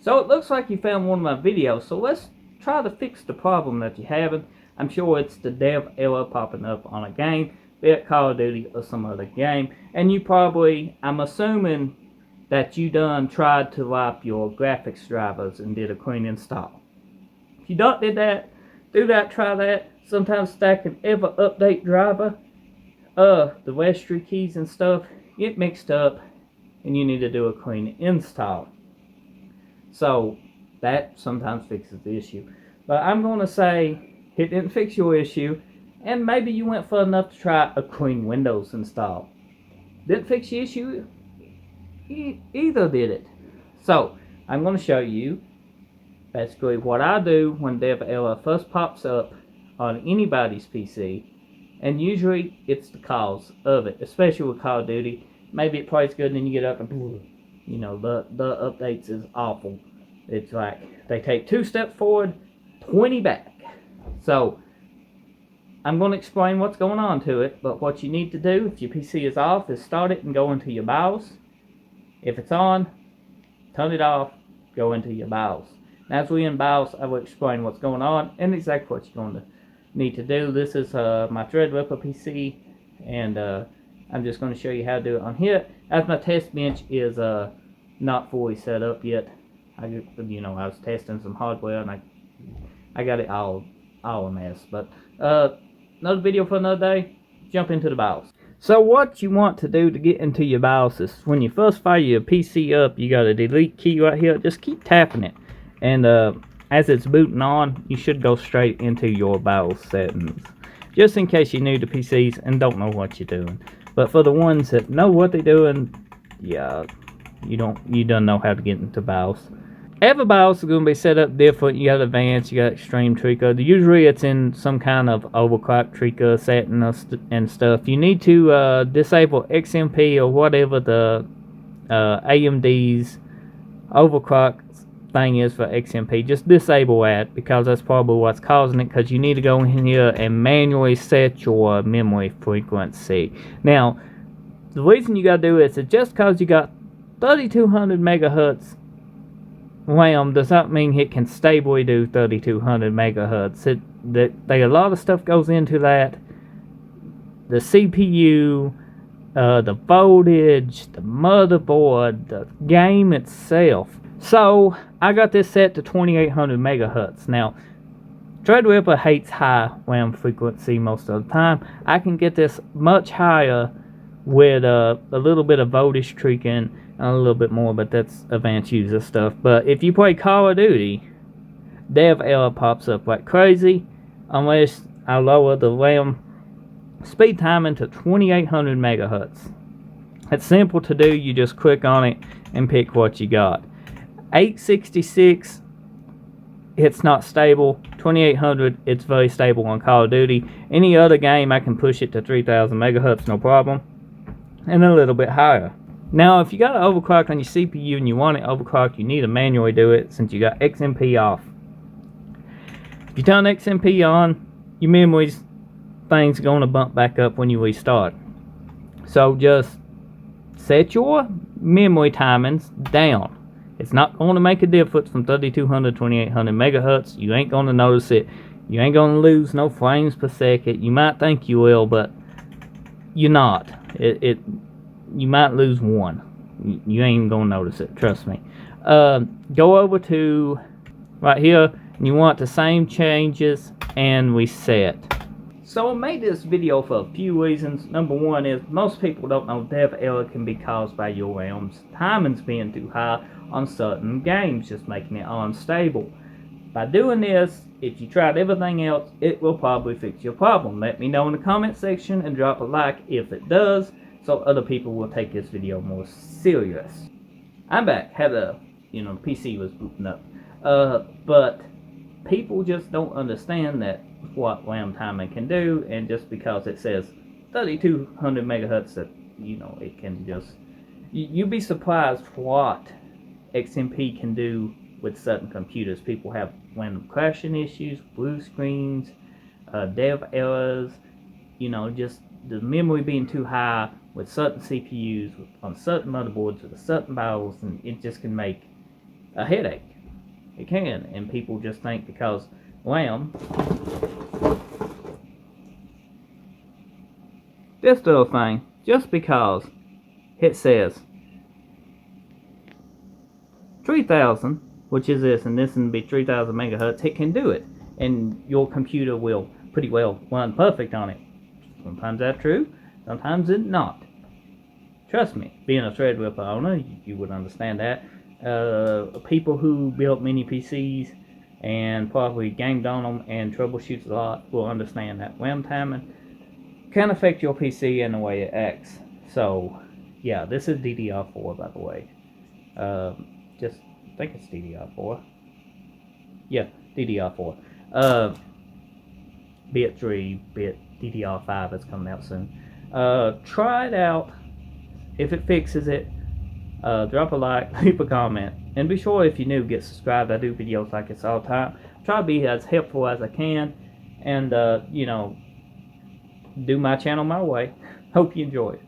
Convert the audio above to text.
So it looks like you found one of my videos, so let's try to fix the problem that you're having. I'm sure it's the dev error popping up on a game, be it Call of Duty or some other game, and you probably, I'm assuming that you done tried to wipe your graphics drivers and did a clean install. If you don't did that, do that, try that. Sometimes stacking every update driver, the registry keys and stuff get mixed up and you need to do a clean install. So that sometimes fixes the issue. But I'm going to say it didn't fix your issue, and maybe you went far enough to try a clean Windows install. Didn't fix the issue, either did it. So I'm going to show you basically what I do when dev error first pops up on anybody's PC, and usually it's the cause of it, especially with Call of Duty. Maybe it plays good and then you get up and you know, the updates is awful. It's like they take 2 steps forward, 20 back. So I'm going to explain what's going on to it, but what you need to do if your PC is off is start it and go into your BIOS. If it's on, turn it off, go into your BIOS. And as we're in BIOS, I will explain what's going on and exactly what you're going to need to do. This is my Threadripper PC, and I'm just going to show you how to do it on here. As my test bench is not fully set up yet. I was testing some hardware and I got it all a mess. But another video for another day. Jump into the BIOS. So what you want to do to get into your BIOS is when you first fire your PC up, you got a delete key right here. Just keep tapping it, and as it's booting on, you should go straight into your BIOS settings. Just in case you're new to PCs and don't know what you're doing. But for the ones that know what they're doing, yeah, you don't know how to get into BIOS. Every BIOS is going to be set up different. You got advanced, you got extreme trigger. Usually it's in some kind of overclock trigger setting and stuff. You need to disable XMP or whatever the AMD's overclock thing is for XMP. Just disable that, because that's probably what's causing it, because you need to go in here and manually set your memory frequency. Now, the reason you got to do it is just because you got 3200 megahertz RAM does not mean it can stably do 3200 megahertz. A lot of stuff goes into that. The CPU, the voltage, the motherboard, the game itself. So I got this set to 2800 megahertz. Now, Threadripper hates high RAM frequency most of the time. I can get this much higher with a little bit of voltage tweaking and a little bit more, but that's advanced user stuff. But if you play Call of Duty, dev error pops up like crazy unless I lower the RAM speed timing to 2800 megahertz. It's simple to do. You just click on it and pick what you got. 866, it's not stable. 2800, it's very stable on Call of Duty. Any other game, I can push it to 3000 megahertz, no problem, and a little bit higher. Now, if you got an overclock on your CPU and you want it overclocked, you need to manually do it since you got XMP off. If you turn XMP on, your memory's thing's going to bump back up when you restart. So just set your memory timings down. It's not going to make a difference from 3200 to 2800 megahertz. You ain't going to notice it. You ain't going to lose no frames per second. You might think you will, but you're not. You might lose one. You ain't even gonna notice it, trust me. Go over to right here, and you want the same changes and reset. So I made this video for a few reasons. Number one is most people don't know dev error can be caused by your RAM's timings being too high on certain games, just making it unstable. By doing this, if you tried everything else, it will probably fix your problem. Let me know in the comment section and drop a like if it does, so other people will take this video more serious. I'm back. Had the PC was booting up. But people just don't understand that what RAM timing can do, and just because it says 3200 megahertz, that it can just you'd be surprised what XMP can do with certain computers. People have random crashing issues, blue screens, dev errors, just the memory being too high with certain CPUs, on certain motherboards, with a certain BIOS, and it just can make a headache. It can, and people just think because, well, this little thing, just because it says 3000, which is this, and this would be 3000 megahertz, it can do it, and your computer will pretty well run perfect on it. Sometimes that's true, sometimes it's not. Trust me, being a Threadripper owner, you would understand that. People who built mini PCs and probably gamed on them and troubleshoots a lot will understand that RAM timing can affect your PC and the way it acts. So, yeah, this is DDR4, by the way. I think it's DDR4. Yeah, DDR4. Bit 3, bit DDR5 is coming out soon. Try it out. If it fixes it, drop a like, leave a comment, and be sure if you're new, get subscribed. I do videos like this all the time. Try to be as helpful as I can, and do my channel my way. Hope you enjoy it.